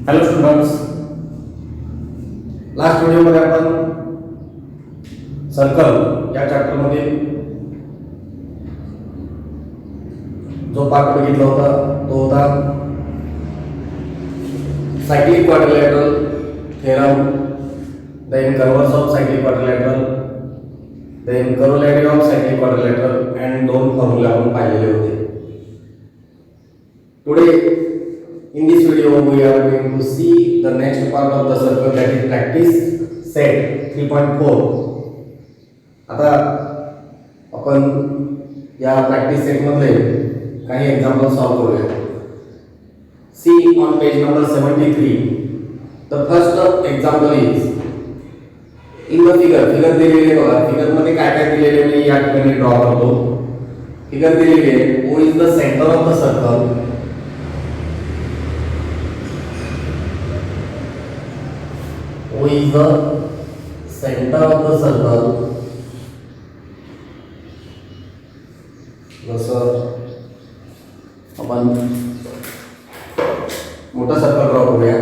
Hello students, last व्हिडिओमध्ये आपण circle या चॅप्टर मध्ये जो पार्ट बघितला होता तो होता cyclic quadrilateral theorem, then converse of cyclic quadrilateral, then corollary of cyclic quadrilateral and दोन फॉर्म्युला आपण पाहिलेले होते. Today in this video we are going to see the next part of the circle, that is practice set 3.4. आता आपण या practice set मध्ये काही example solve करूया. See on page number 73. The first example is in the figure दिलेले बघा. Figure मध्ये काय काय दिलेले मी या ठिकाणी ड्रॉ करतो. फिगर दिलेली आहे. O is the center of the circle. O is the center of the circle. जसं आपण मोठा सर्कल ड्रॉ करूया.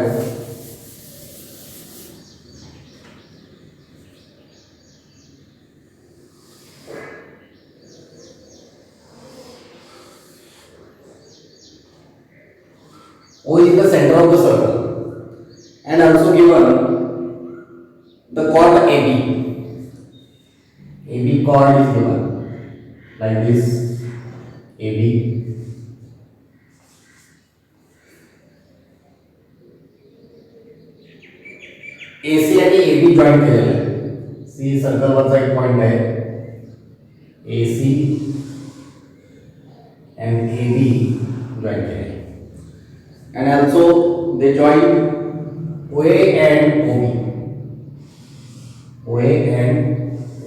O is the center of the circle and also given the chord AB. AB chord is given like this. AB. AC आणि AB join केलेलं आहे. C circle वरचा एक point आहे. AC and AB जॉईन केले आहे. And also they join OA and OB. OA and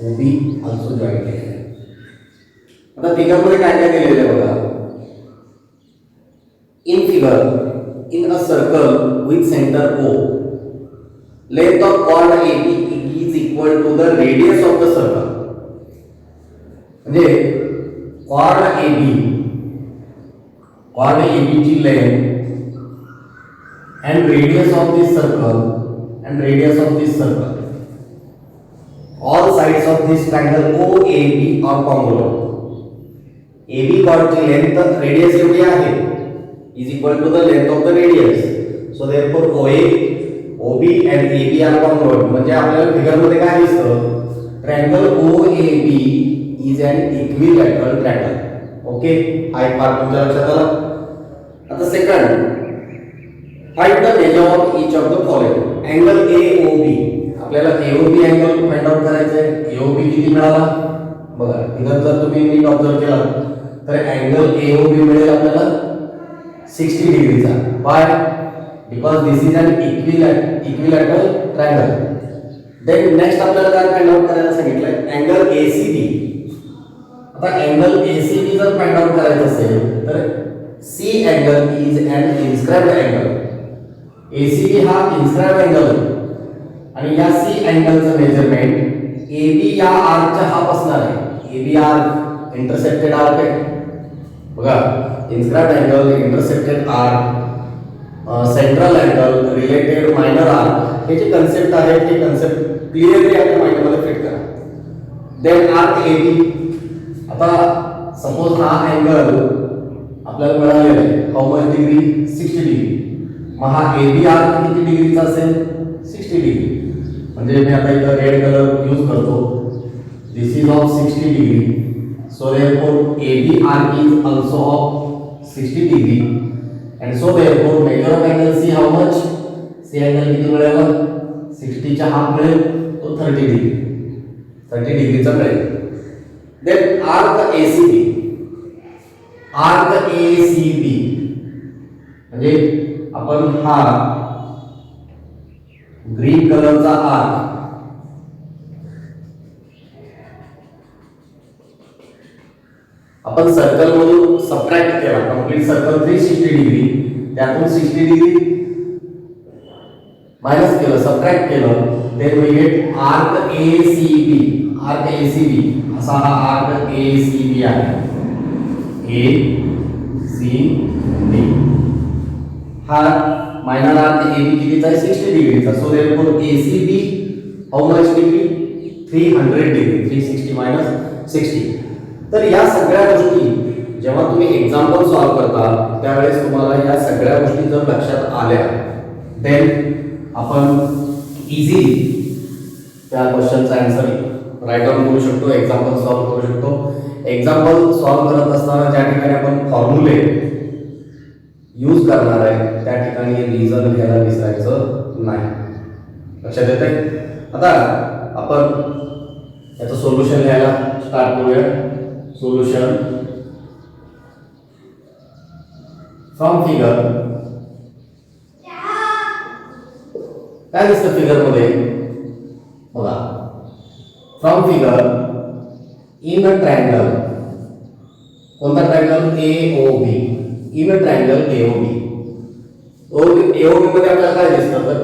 OB also join केले आहे. आता फिगर मध्ये काय काय दिलेले आहे बघा. In figure, in a circle with center O, length of chord AB is equal to the radius of the circle. म्हणजे chord AB ची length and radius of this circle, all sides of this triangle OAB are congruent. AB chord ची length radius एवढी आहे is equal to the length of the radius. So therefore OA, OB and AB are congruent. म्हणजे आपल्याला figure मध्ये काय दिसतं, triangle OAB is an equilateral triangle. Okay, हा एक पार्ट तुमच्या लक्षात आला. आता second, find the measure of each of the following. Angle AOB, आपल्याला AOB अँगल फाइंड आउट करायचा आहे. AOB किती मिळाला बघा. फिगर जर तुम्ही नीट ऑब्झर्व केला तर अँगल AOB मिळेल आपल्याला 60 डिग्रीचा. Why? Because this is an equilateral triangle. Then next आपल्याला काय फाइंड आउट करायला सांगितलंय, अँगल ACB. आता अँगल ACB जर फाइंड आउट करायचं असेल तर C angle is an inscribed angle. ACB हा इन्स्क्राइब्ड अँगल आहे आणि या C अँगलचं मेजरमेंट AB या आर्कच्या हाफ असणार आहे. AB आर्क इंटरसेप्टेड आर्क आहे बघा. Inscribed angle, intercepted arc, central angle, related minor arc, हे जे कन्सेप्ट आहे ते कन्सेप्ट क्लिअरली आपल्या माइंड मध्ये फिट करा. Then arc AB. आता सपोज हा अँगल आपल्याला मिळालेला आहे हाऊ मच डिग्री, 60 डिग्री. मग हा AB आर्क किती डिग्रीचा असेल, 60 डिग्री. म्हणजे मी आता इथं रेड कलर यूज करतो. This is of 60 degree. So therefore AB arc is also of 60 degree, and so therefore measure of angle C how much? C angle किती मिळेल, 60 चा हाफ मिळेल तो 30 डिग्री. 30 डिग्रीचा मिळेल. then arc ACB म्हणजे आपण हा ग्रीन कलरचा आर्क आपण सर्कल मधून सबट्रॅक्ट केला. कंप्लीट सर्कल 360 डिग्री, त्यातून 60 डिग्री मायनस केलं, सबट्रॅक्ट केलं. Then we get arc ACB. Arc ACB असा हा आर्क ACB आहे. ACB हा मायनर आर्क AB कितीचा आहे 60 डिग्रीचा. So therefore ACB how much degree 300 degree. 360 - 60. तर या सगळ्या गोष्टी जेव्हा तुम्ही एक्झाम्पल सॉल्व करता त्यावेळेस तुम्हाला या सगळ्या गोष्टी जर लक्षात आल्या देन आपण इझिली त्या क्वेश्चनचा आन्सर राईट डाऊन करू शकतो, एक्झाम्पल सॉल्व करू शकतो. एक्झाम्पल सॉल्व करत असताना ज्या ठिकाणी आपण फॉर्म्युले यूज करणार आहे त्या ठिकाणी रिझन घ्यायला विसरायचं नाही. लक्षात येते. आता आपण याचं सोल्युशन लिहायला स्टार्ट करूया. Solution from figure. काय दिसतं फिगर मध्ये बघा. From figure in a triangle. कोणता triangle? AOB. In a triangle AOB. AOB मध्ये आपल्याला काय दिसतं तर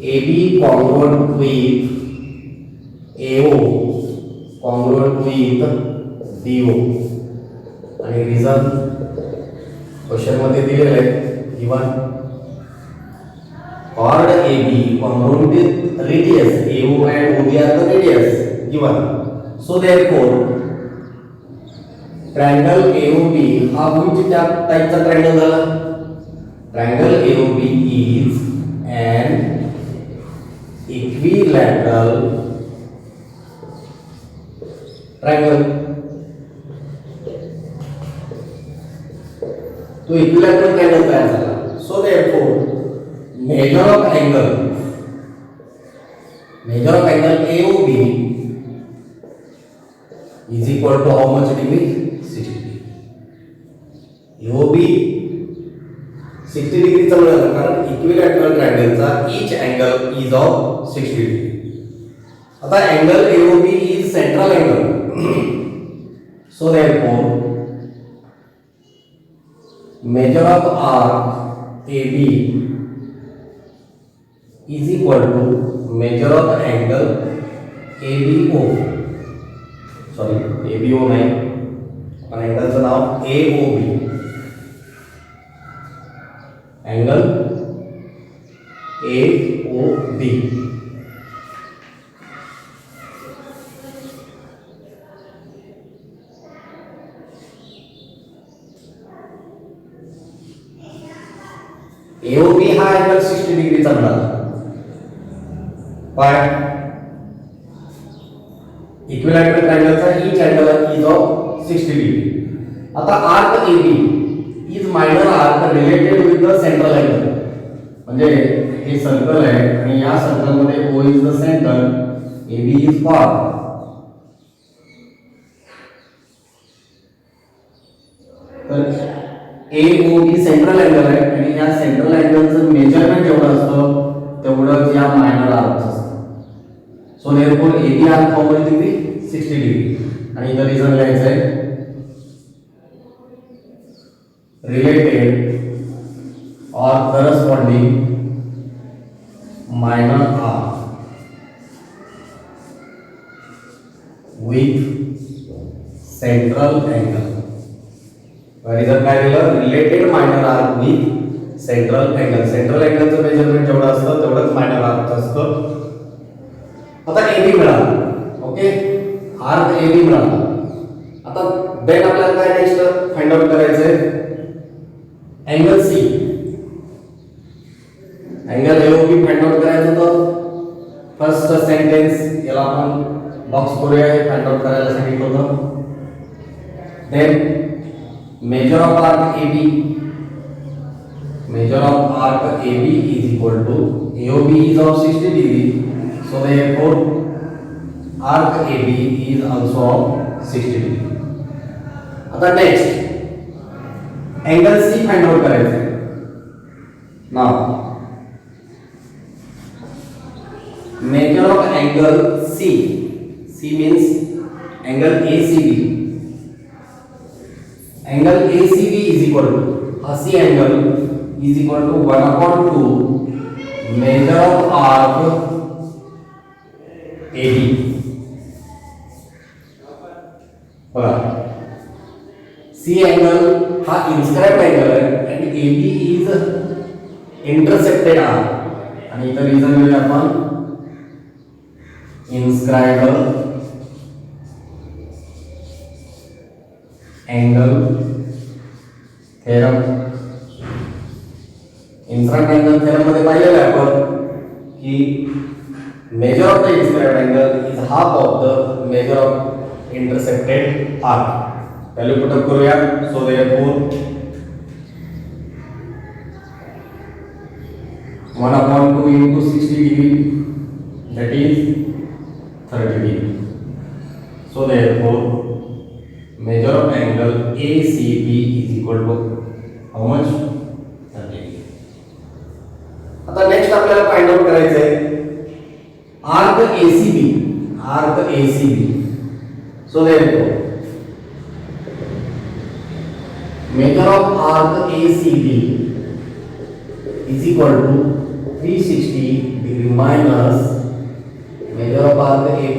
AB congruent with AO congruent with DO. आणि रिझन क्वेश्चन मध्ये दिलेले आहे. Given chord AB congruent with radius AO and OB are the radius given. So therefore triangle AOB हा which टाइपचा ट्रायंगल झाला? Triangle AOB is an equilateral triangle. तो equilateral triangle तयार झाला. So therefore measure of angle AOB is equal to how much degree? 60 degree. AOB 60 degree चालू आहे कारण equilateral ट्रायंगलचा each angle is of 60 degree. आता angle AOB is central angle. So therefore measure of arc AB is equal to measure of angle ABO. Sorry, ABO नाही पण अँगलचं नाव AOB. Angle AOB. AOB हा angle 60 डिग्रीचा बनला. But equilateral triangle चा each angle is of 60 degree. आता arc AB is minor arc related with the central angle. म्हणजे हे circle आहे आणि या सर्कल मध्ये O is the center, AB is chord. तर AOB सेंट्रल अँगल आहे आणि या सेंट्रल अँगलचं मेजरमेंट जेवढं असतं तेवढं या मायनर आर्कचं असतं. So therefore AB arc how much degree? 60 degree. आणि इथं रिझन लिहायचं आहे रिलेटेड और corresponding minor arc with central angle. Reason काय दिलं? Related minor arc with central angle. Central अँगलचं मेजरमेंट जेवढं असतं तेवढंच मायनर आर्कचं असतं. आता AB मिळाला. ओके, आर्क AB मिळाला. आता देन आपल्याला काय नेक्स्ट फाइंड आउट करायचंय? Angle C. Angle AOB find out करायचं होतं. फर्स्ट सेंटेन्स याला आपण बॉक्स करूया हे फाइंड आउट करायला सांगितलं होतं. Then measure of arc AB. Measure of arc AB is equal to AOB is of 60 degree. So therefore arc AB is also of 60 degree. आता next angle C find out करायचं. Now measure of angle C. C means angle ACB. Angle ACB is equal to C angle is equal to 1/2 measure of arc AB. बघा see angle हा inscribed angle आहे आणि A B is intercepted R आणि इथं reason घेऊया आपण inscribed angle theorem. Inscribed angle theorem मध्ये पाहिलेलं आहे आपण की measure of the inscribed angle is half of the measure of intercepted arc. Value put up करूया. So therefore 1/2 into 60 degree, that is 30 degree. So therefore measure of angle ACB is equal to how much? 30 degree. आता next आपल्याला find out करायचं आहे arc ACB. So therefore measure of arc ACB is equal to 360 degree minus measure of arc AB.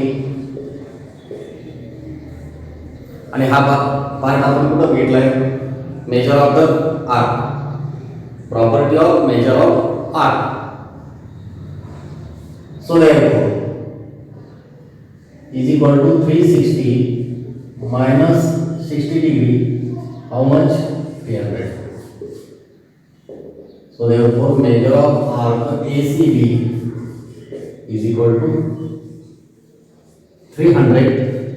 आणि हा part आपण कुठं घेतलाय measure of the arc, property of major of arc. So therefore is equal to 360 minus 60 degree, how much? 300. So therefore measure of arc ACB is equal to 300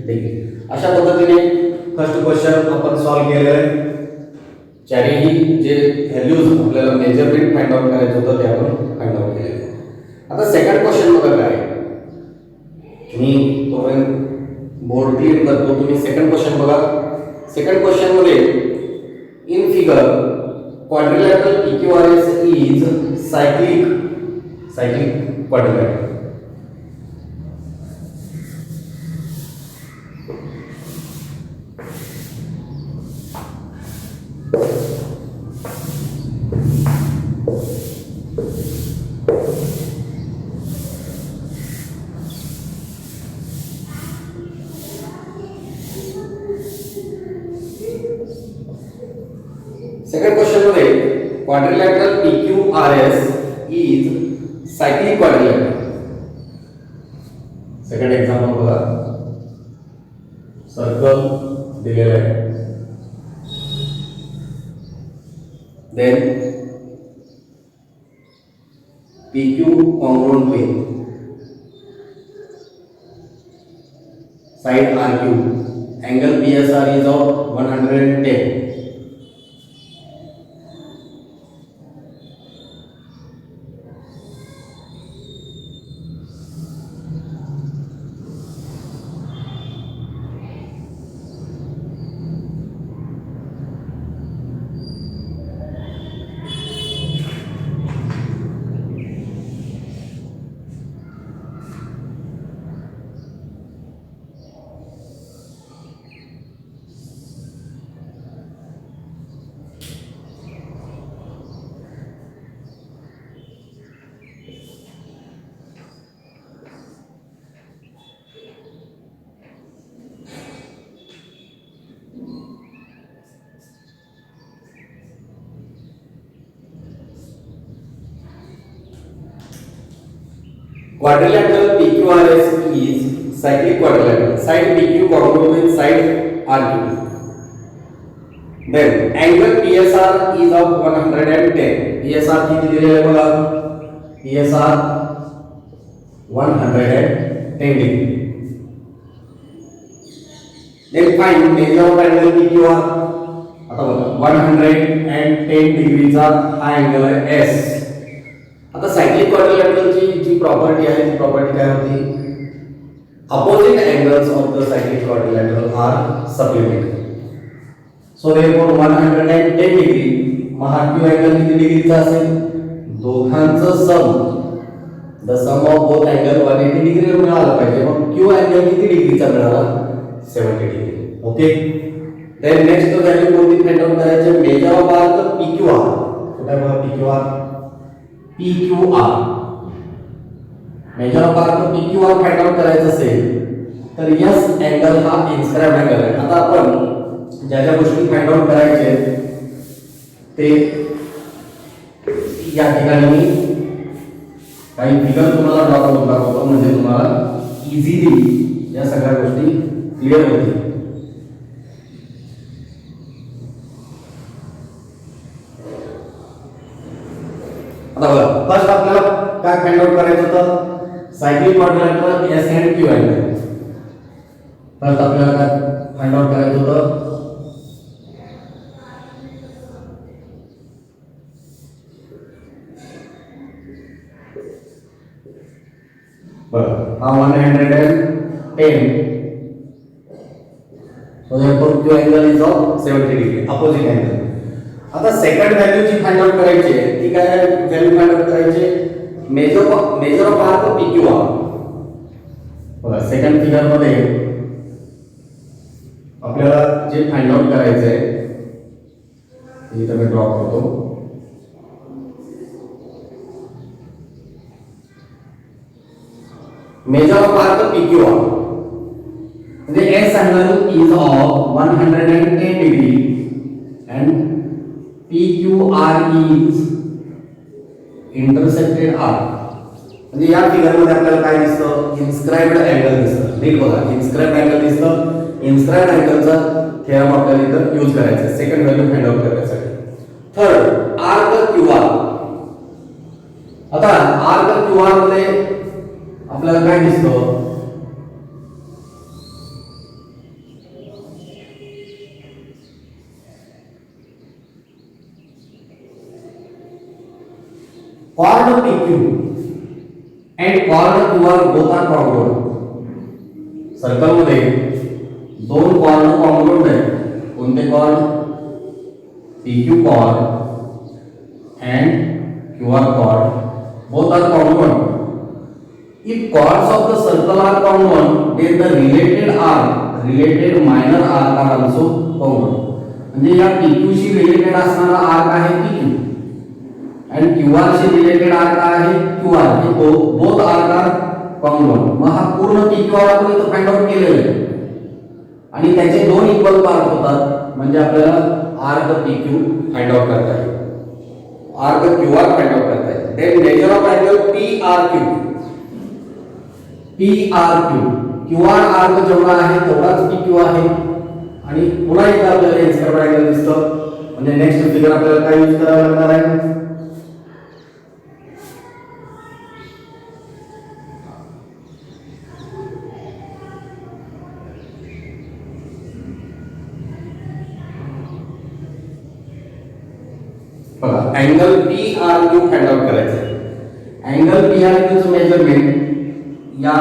degree. अशा पद्धतीने first question आपण solve केलेला आहे. चारही जे values आपल्याला measurement find out करायचं होतं ते आपण फाइंड आउट केले. आता सेकंड क्वेश्चन बघा काय. मी तोपर्यंत बोर्ड क्लिअर करतो, तुम्ही सेकंड क्वेश्चन बघा. सेकंड क्वेश्चन मध्ये in figure quadrilateral equivalence is cyclic quadrilateral. Second question मध्ये quadrilateral PQRS is cyclic quadrilateral. Second example बघा. सर्कल दिलेला आहे, then PQ congruent with side RQ, angle PSR is of 110. Quadrilateral PQRS is cyclic quadrilateral. Side PQ congruent with side RQ. Then angle PSR is of 110. PSR किती दिलेले आहे बघा. PSR 110 degree. Then find measure of angle PQR. आता बघा 110 degree चा हा angle आहे S. आता सायक्लिक क्वाड्रिलॅटरलची जी प्रॉपर्टी आहे ती प्रॉपर्टी काय होती. Opposite angles of the cyclic quadrilateral are supplementary. So therefore 110 degree महा क्यू अँगल किती डिग्रीचा असेल. दोघांचं sum, the sum of both angle 180 degree मिळाला पाहिजे. मग क्यू अँगल किती डिग्रीचा मिळाला. 70 degree. Okay. Then next value कोणती फाइंड आउट करायची. Measure of arc PQR. कुठे बघा PQR. PQR measure of arc PQR find out करायचं असेल तर यस अँगल हा इन्स्क्राइब्ड अँगल आहे. आता आपण ज्या ज्या गोष्टी फाइंड आउट करायचे ते या ठिकाणी मी काही फिगर तुम्हाला ड्रॉ करून दाखवतो, म्हणजे तुम्हाला इझिली या सगळ्या गोष्टी क्लिअर होतील. आता बघा, फर्स्ट आपल्याला काय फाइंड आउट करायचं होतं, cyclic quadrilateral S and Q angle. First आपल्याला काय फाइंड आउट करायचं होतं, हा 110, so therefore Q angle is of 70 degree, opposite angle. आता सेकंड व्हॅल्यू जी फाइंड आउट करायची आहे ती काय व्हॅल्यू फाइंड आउट करायची, मेजर ऑफ आर्क PQR. बघा सेकंड फिगर मध्ये आपल्याला जे फाइंड आउट करायचं आहे ते इथे मी ड्रॉ करतो. मेजर ऑफ आर्क PQR, म्हणजे S angle is of 110 degree and PQR is intersected arc. म्हणजे या फिगर मध्ये आपल्याला काय दिसतं, इन्स्क्राइब्ड अँगल दिसतं. नीट बघा, इन्स्क्राइब्ड अँगल दिसतं. इन्स्क्राइब्ड अँगलचा थेरम आपल्याला इथं यूज करायचा आहे सेकंड व्हॅल्यू फाइंड आउट करण्यासाठी. Third, arc QR. आता आर्क QR मध्ये आपल्याला काय दिसतं, chord PQ and chord QR both are congruent. Circle मध्ये दोन कॉर्ड कॉन्ग्रुएंट आहेत. कोणते cord, PQ chord and QR chord both are congruent. If chords of the circle are congruent, then the related minor arc are also congruent. म्हणजे या PQ शी related असणारा arc आहे PQ and QR शी related arc आहे QR. हे both arc are congruent. मग हा पूर्ण PQR आपण इथं फाइंड आउट केलेला आहे आणि त्याचे दोन इक्वल पार्ट होतात, म्हणजे आपल्याला आर्क PQ फाइंड आउट करता येईल, आर्क QR फाइंड आउट करता येईल. Then measure of angle PRQ. QR arc जेवढा आहे तेवढाच PQ आहे आणि पुन्हा एकदा आपल्याला इन्स्क्राइब्ड अँगल दिसतं. म्हणजे नेक्स्ट फिगर आपल्याला काय यूज करावं लागणार आहे, अँगल PRQ फाइंड आउट करायचं आहे. अँगल PRQ चं मेजरमेंट या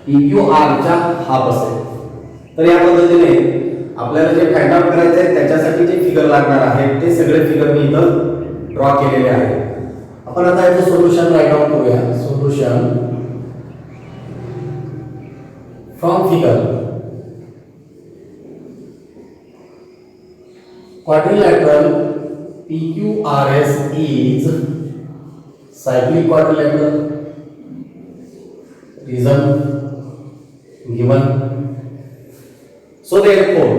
PQR च्या हाफ असेल. तर या पद्धतीने आपल्याला जे फाइंड आउट करायचं आहे त्याच्यासाठी जे फिगर लागणार आहेत ते सगळे फिगर मी इथं ड्रॉ केलेले आहेत. आपण आता याचं सोल्युशन राईट आउट करूया. Solution from figure, quadrilateral PQRS is cyclic quadrilateral, reason given. So therefore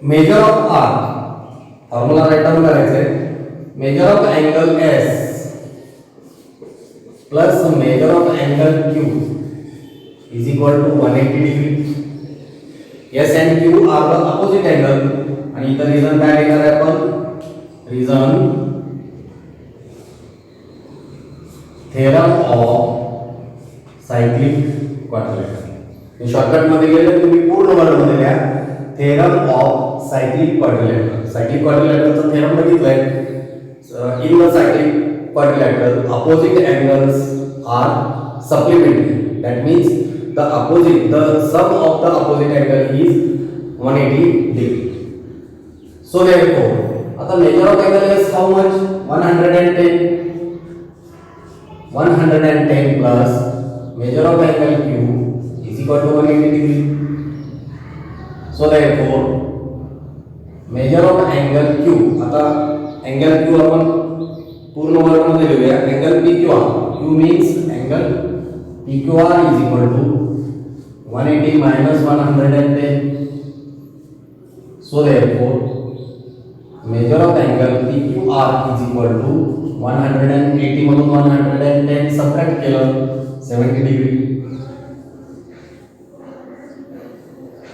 measure of arc, formula write down करायचे, measure of angle S plus measure of angle Q is equal to 180 degree. S and Q are the opposite angle आणि इथं region काय घेणार आहे आपण, reason theorem of cyclic quadrilateral. हे shortcut मध्ये गेले तुम्ही पूर्ण वर्ड मध्ये लिहा, theorem of cyclic quadrilateral. Cyclic क्वाड्रिलॅटरलचा थेरम बघितलाय. In the cyclic quadrilateral opposite angles are supplementary. That means the sum of the opposite angle is 180 degree. So therefore आता measure of angle is how much, 110 plus measure of angle Q is equal to 180 degree. So therefore measure of angle Q, आता angle Q आपण पूर्ण वर्ग मध्ये लिहूया. angle PQR, Q means angle PQR is equal to 180 minus 110. So therefore measure of angle PQR is equal to 180 मधून 110 subtract केलं 70 degree.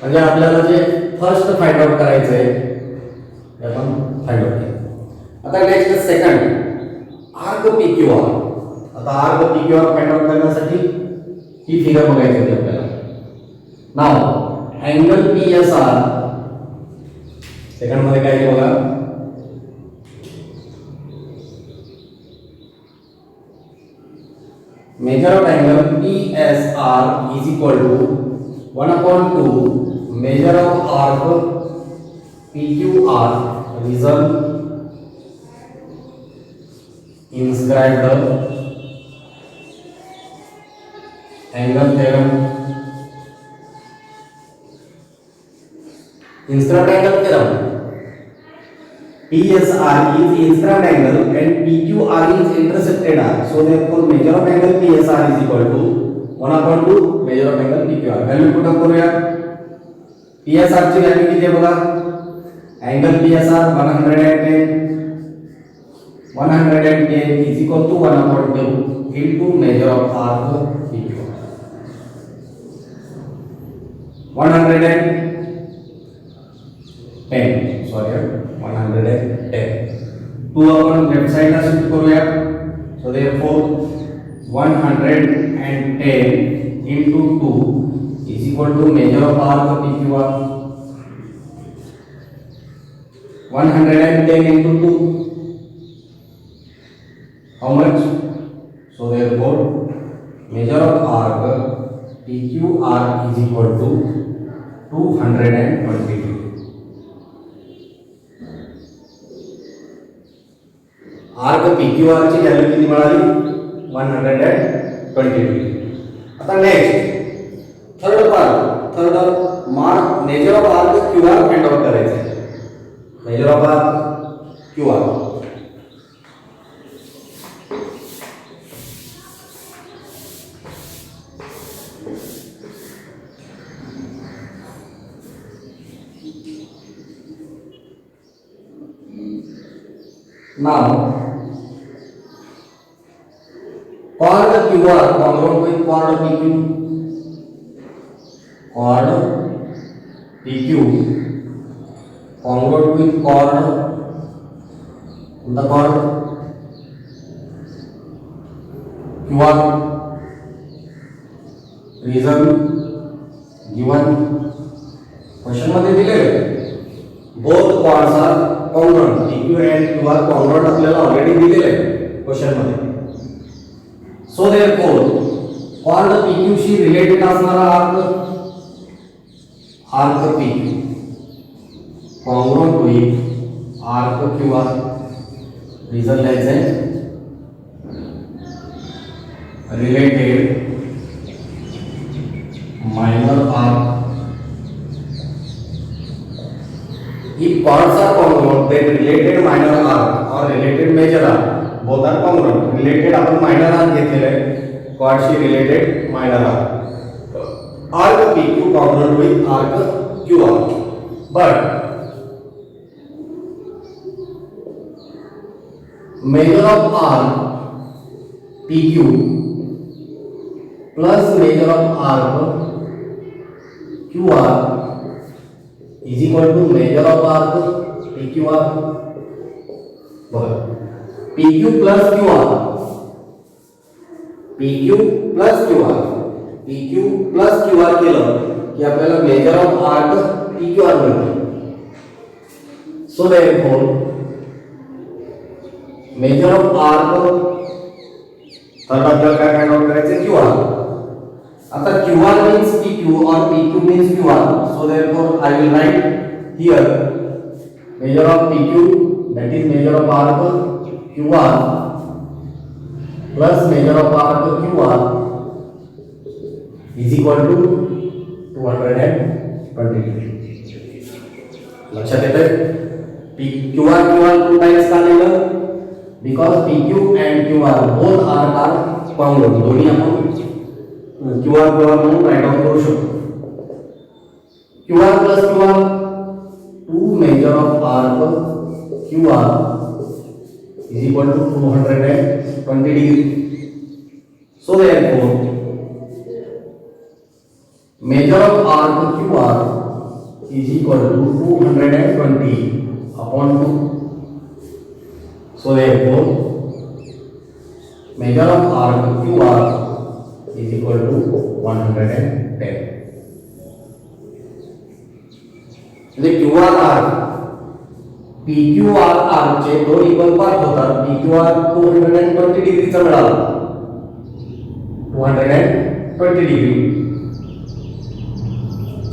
म्हणजे आपल्याला जे फर्स्ट फाइंड आउट करायचं आहे ते आपण फाइंड आउट केलं. आता नेक्स्ट सेकंड आर्क PQR. आता आर्क PQR फाइंड आउट करण्यासाठी ही फिगर बघायची होती आपल्याला. नाव अँगल PSR सेकंड मध्ये काय आहे बघा. Major of angle PSR is equal to 1/2 measure of arc PQR. Reason inscribed angle theorem. Inscribed angle theorem. PSR is inscribed angle and PQR is intercepted arc. So therefore measure of angle PSR is equal to 1/2 measure of angle PQR. Value put up करूया. PSR ची value किती आहे बघा. Angle PSR 110 is equal to 1/2 into measure of arc PQR. 110 sorry 110 2 आपण left साइडला shift करूया. सो therefore 110 into 2 is equal to measure of arc PQR. 110 into 2 how much? So therefore measure of arc PQR is equal to 220 degree. Arc PQR ची value किती मिळाली 120 degree. आता next third mark major of arc QR find out करायचं आहे. Major of arc QR now chord QR congruent with chord PQ. Chord PQ congruent with chord the chord QR. Reason given question मध्ये दिलेले both chords are congruent. PQ and QR congruent आपल्याला already दिलेले question मध्ये. So therefore chord PQ शी related असणारा arc PQ congruent with arc QR. Reason लिहायचं आहे related minor arc. If chords are congruent, then related minor arc or related major arc both are congruent. Related आपण minor arc घेतलेले आहे, chord she related minor arc. Arc PQ congruent with arc QR. But measure of arc PQ plus measure of arc QR is equal to measure of arc PQR. PQ plus QR केलं की आपल्याला major of arc PQR मिळतो. सो therefore measure of arc तर आपल्याला काय find out करायचं QR. आता QR means PQ or PQ means QR. So therefore I will write here measure of PQ, that is measure of arc QR plus measure of arc QR is equal to 220 degree. लक्षात येतंय QR two times का लिहिलं because PQ and QR both are congruent. दोन्ही आपण QR म्हणून write down करू शकतो. QR plus QR, two measure of arc QR is equal to 220 degree. So therefore, measure of arc QR is equal to 220 upon 2. So therefore, measure of arc QR is equal to 110. म्हणजे QR arc PQR arc चे दोन equal part होतात. PQR 220 डिग्रीचा मिळाला, 220 degree.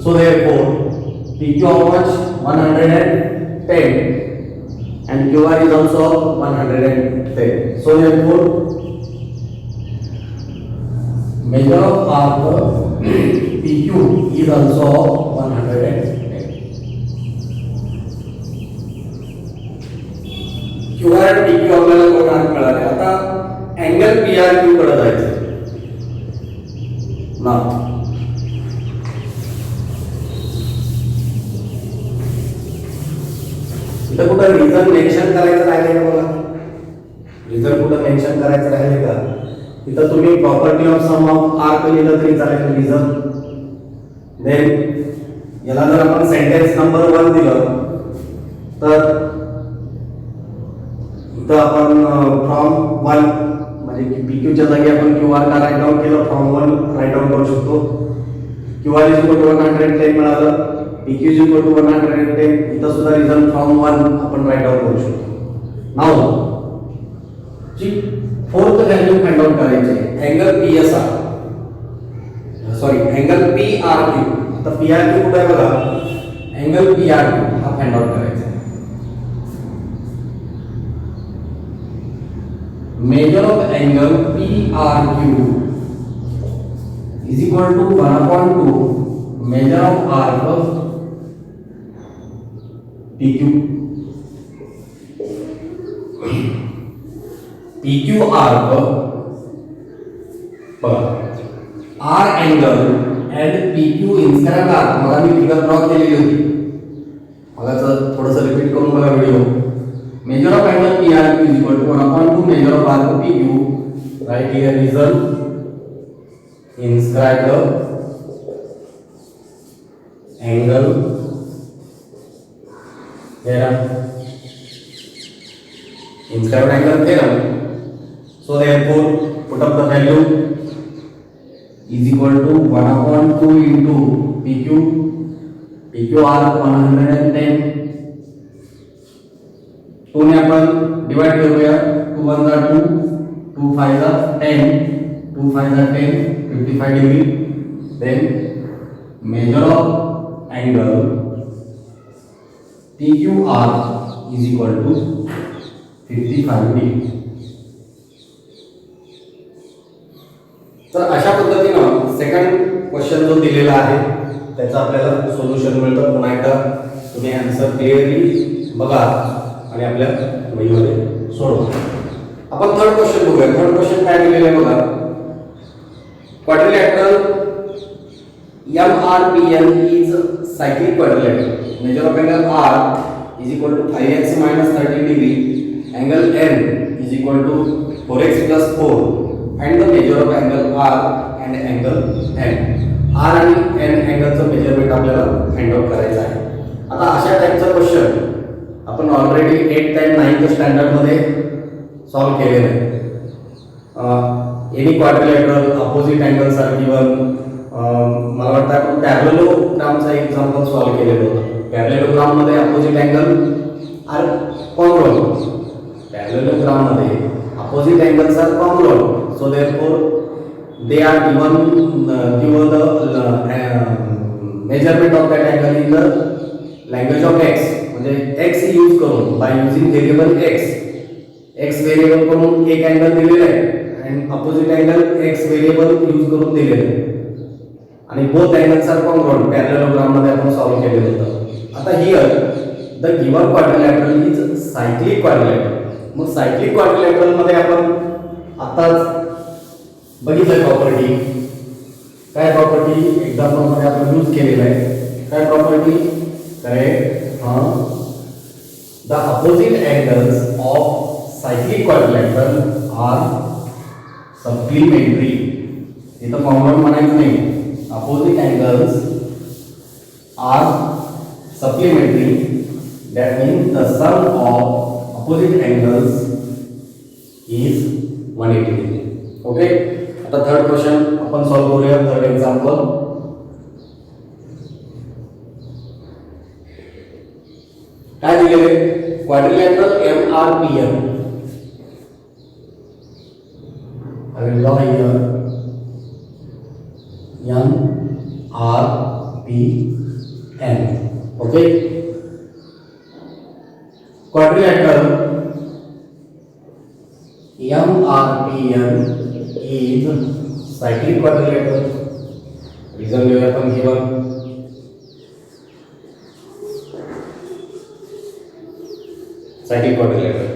So therefore, PQ how much? 110 and QR is also 110. So therefore, measure of arc PQ is also 110. QR and PQ आपल्याला दोन arc मिळाले. आता angle PRQ कडे जायचं ना. इथं कुठं रिझन मेन्शन करायचं राहिले का बघा? रिझन कुठं मेन्शन करायचं राहिले का? इथं तुम्ही property of sum of arc लिहिलं तरी चालेल. रिझन देन याला जर आपण सेंटेन्स नंबर 1 दिलं तर इथं आपण फ्रॉम 1 म्हणजे PQ च्या जागी आपण QR का राईट डाऊन केलं, फ्रॉम 1 राईट डाऊन करू शकतो. QR इज इक्वल टू 110 मिळालं, PQ इज इक्वल टू 110. इथं सुद्धा रिझन फ्रॉम 1 आपण राईट डाऊन करू शकतो. नाउ जी फोर्थ व्हॅल्यू फाइंड आउट करायची आहे, angle PSR, sorry angle PRQ. आता PRQ कुठे आहे बघा? अँगल PRQ हा फाइंड आउट करायचा आहे. Major of angle PRQ is equal to 1/2 measure of arc PQ. PQ arc बघा, R angle and PQ inscribed arc. मला मी फिगर ड्रॉ केलेली होती, मला थोडंसं रिपीट करून बघा video. Measure of angle PRQ is equal to 1/2 measure of arc PQ. Right here reason inscribe the angle theorem. Inscribed angle theorem. So therefore, put up the value is equal to 1/2 into PQ. PQ arc 110. 2 ने आपण divide करूया. 2 1 जा 2, 2 5 जा 10, 2 5 जा 10, 55 degree. Then measure of angle PQR is equal to 55 degree. तर अशा पद्धतीने second question जो दिलेला आहे त्याचा आपल्याला सोल्युशन मिळतं. पुन्हा एकदा तुम्ही आन्सर क्लिअरली बघा आणि आपल्या वहीमध्ये सोडवा. आपण थर्ड क्वेश्चन बघूया. थर्ड क्वेश्चन काय दिलेलं आहे बघा. Quadrilateral MRPL is cyclic quadrilateral. Measure of angle R is equal to 5x minus 30 degree. Angle N is equal to 4x plus 4. Find the measure of angle R and angle N. R आणि N अँगलचं measurement आपल्याला find out करायचं आहे. आता अशा टाइपचा question आपण already 8th and 9th standard मध्ये सॉल्व केलेलं आहे. Any quadrilateral opposite angles are given. मला वाटतं आपण पॅरलेलोग्रामचा एक्झाम्पल सॉल्व केलेलं होतं. पॅरलेलोग्राम मध्ये opposite angle are congruent. Parallelogram मध्ये opposite angles are congruent. So therefore they are given the measurement of that angle in the language of x. म्हणजे x use करून by using variable x variable करून एक angle दिलेला आहे आणि opposite angle x variable use करून दिलेला आहे आणि both angles are congruent. Parallelogram मध्ये आपण सॉल्व केलेलं होतं. आता here the given quadrilateral is cyclic quadrilateral. Mug cyclic quadrilateral मध्ये आपण आताच बघितलं प्रॉपर्टी. काय प्रॉपर्टी एक्झाम्पल मध्ये आपण यूज केलेलं आहे. काय प्रॉपर्टी करेक्ट हां the opposite angles of cyclic quadrilateral are supplementary इथं फॉर्म्युला म्हणायचं नाही opposite angles are supplementary that means the sum of opposite angles is 180 degree okay आता थर्ड क्वेश्चन आपण सॉल्व करूया थर्ड एग्जांपल काय दिलेले quadrilateral MRPN I will draw here MRPN okay quadrilateral MRPN is cyclic quadrilateral. Reason we have given. Cyclic quadrilateral.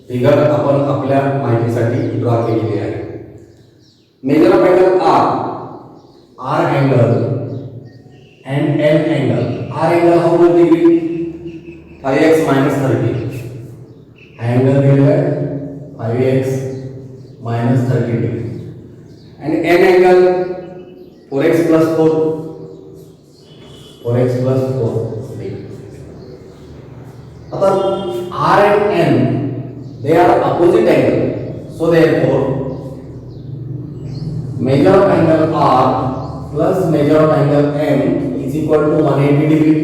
Figure आपण आपल्या माहितीसाठी draw केलेली आहे. Major of angle R angle and M angle. R angle how much degree? 5x minus 30 angle here 5x minus 30 degree and n angle 4x plus 4 4x plus 4 degree. Now R and N they are opposite angle, so therefore measure of angle R plus measure of angle M is equal to 180 degree.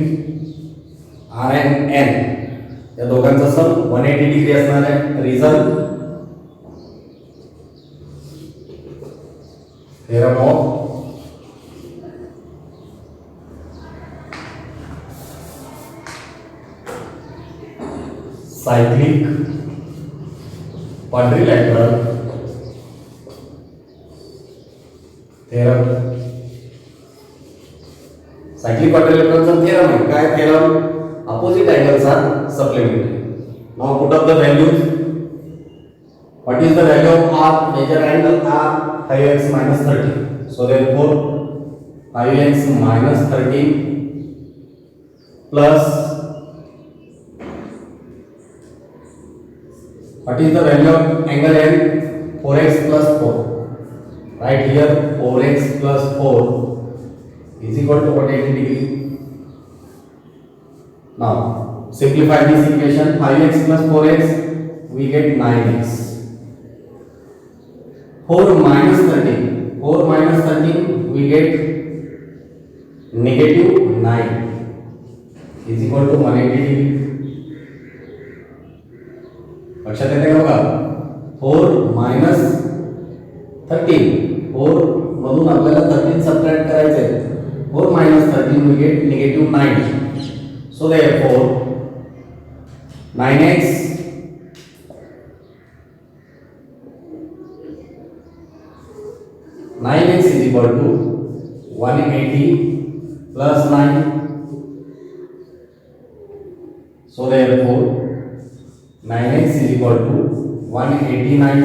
R and N या दोघांचा सम 180 degree असणार आहे. Reason theorem of cyclic quadrilateral theorem cyclic क्वाड्रिलॅटरलचा theorem आहे. काय theorem opposite angles are supplementary. Now put up the values. What is the value of R? Major angle R 5x minus 30. So therefore 5x minus 30 plus what is the value of angle N? 4x plus 4. Right here 4x plus 4 is equal to 180 degree. Now simplify this equation. 5x plus 4x we get 9x. 4 minus 13 we get negative 9 is equal to 180 degree. लक्षात येते का बघा 4 minus 13 4 मधून आपल्याला 13 subtract करायचे आहे. 4 minus 13 we get negative 9. So therefore 9x is equal to 180 plus 9. So therefore 9x is equal to 189.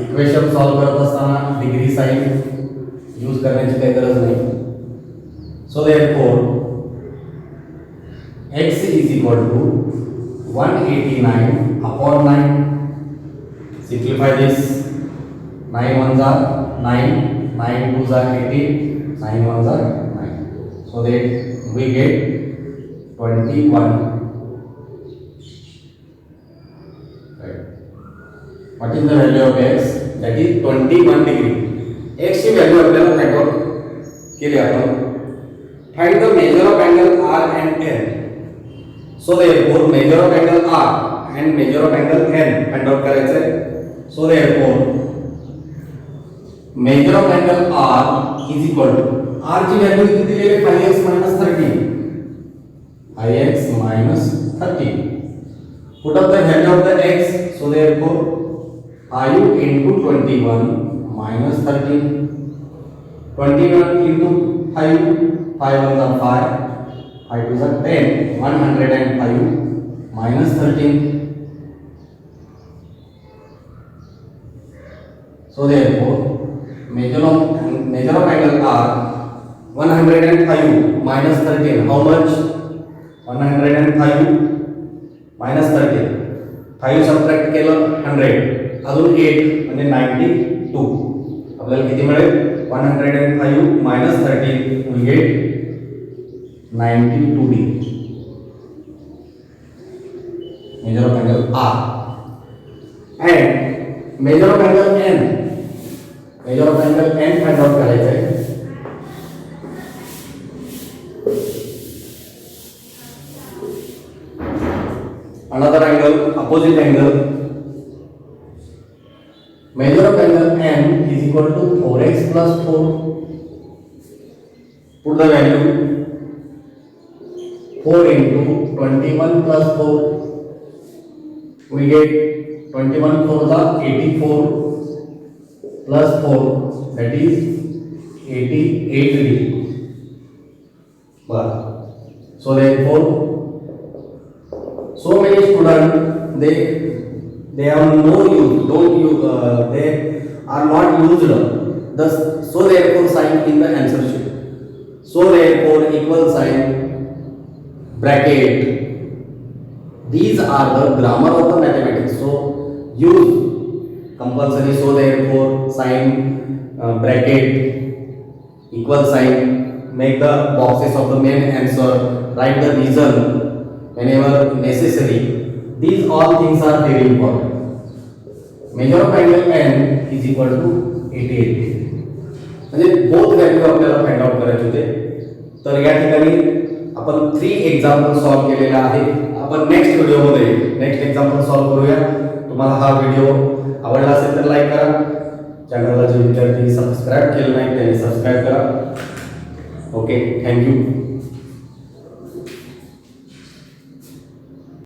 Equation solve करत असताना डिग्री साइन यूज करण्याची काही गरज नाही. So therefore x is equal to 189 upon 9. Simplify this. 9 ones are 9, 9 twos are 18, 9 ones are 9. So that we get 21. Right. What is the value of x? That is 21 degree. x ची value आपल्याला find out केली आपण. Find the measure of angle R and N. So therefore measure of angle R and measure of angle N find out करायचं आहे. So therefore measure of angle R is equal to R ची value किती दिलेली आहे 5x minus 30. 5x minus 30. Put up the value of the x. So therefore 5 into 21 minus 13. 21 into 5. 5 ones are 5, 5 twos are 10, 105 minus 13. So therefore measure of angle R 105 minus 13, how much? 105 minus 13, 5 subtract केलं 100, अजून 8 म्हणजे 92. आपल्याला किती मिळेल? 105 minus 13 will get 92 degree. Measure of angle R and measure of angle N. Measure of angle N find out करायचं आहे. Another angle, opposite angle. Measure of angle N is equal to 4x plus 4. Put the value 4 into 21 plus 4. We get 21 4 the 84 plus 4, that is 88 degree. So therefore, so many students they have no use, don't use, they are not used. Thus, so therefore sign in the answer sheet. So therefore equal sign, bracket. These are the grammar of the mathematics. So use compulsory. So therefore sign, bracket, equal sign. Make the boxes of the main answer. Write the reason whenever necessary. These all things are very important. Measure of angle N is equal to 88. म्हणजे both value आपल्याला find out करायचे होते. तर या ठिकाणी आपण 3 example solve केलेले आहे. आपण नेक्स्ट व्हिडिओमध्ये नेक्स्ट एक्झाम्पल सॉल्व करूया. तुम्हाला हा व्हिडिओ आवडला असेल तर लाईक करा. चॅनलला जे विद्यार्थी सबस्क्राइब केलं नाही त्यांनी सबस्क्राइब करा. Okay, thank you.